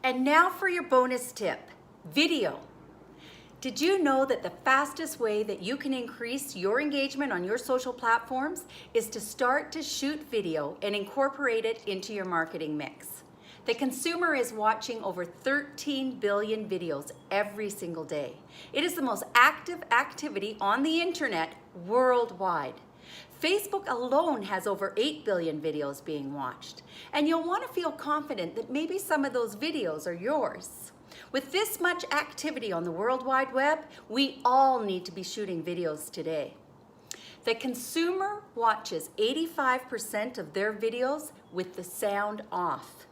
And now for your bonus tip, video. Did you know that the fastest way that you can increase your engagement on your social platforms is to start to shoot video and incorporate it into your marketing mix? The consumer is watching over 13 billion videos every single day. It is the most active activity on the internet worldwide. Facebook alone has over 8 billion videos being watched. And you'll want to feel confident that maybe some of those videos are yours. With this much activity on the World Wide Web, we all need to be shooting videos today. The consumer watches 85% of their videos with the sound off.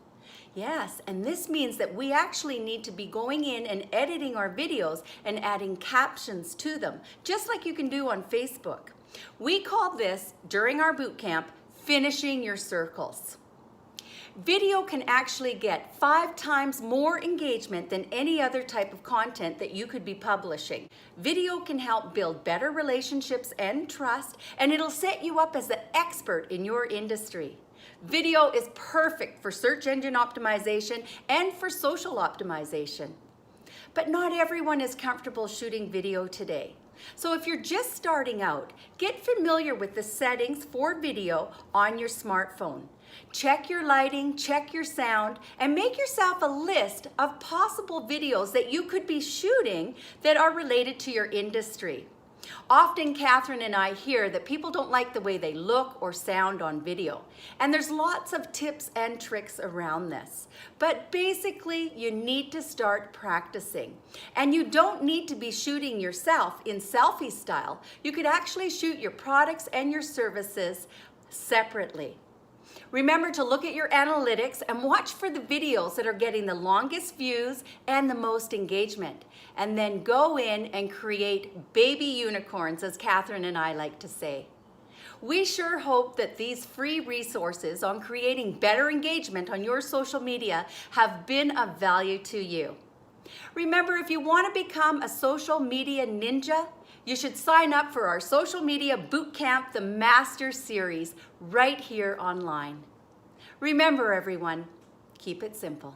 Yes, and this means that we actually need to be going in and editing our videos and adding captions to them, just like you can do on Facebook. We call this, during our boot camp, finishing your circles. Video can actually get 5 times more engagement than any other type of content that you could be publishing. Video can help build better relationships and trust, and it'll set you up as the expert in your industry. Video is perfect for search engine optimization and for social optimization. But not everyone is comfortable shooting video today. So if you're just starting out, get familiar with the settings for video on your smartphone. Check your lighting, check your sound, and make yourself a list of possible videos that you could be shooting that are related to your industry. Often Catherine and I hear that people don't like the way they look or sound on video. And there's lots of tips and tricks around this. But basically, you need to start practicing. And you don't need to be shooting yourself in selfie style. You could actually shoot your products and your services separately. Remember to look at your analytics and watch for the videos that are getting the longest views and the most engagement. And then go in and create baby unicorns, as Catherine and I like to say. We sure hope that these free resources on creating better engagement on your social media have been of value to you. Remember, if you want to become a social media ninja, you should sign up for our Social Media Bootcamp, the Master Series, right here online. Remember, everyone, keep it simple.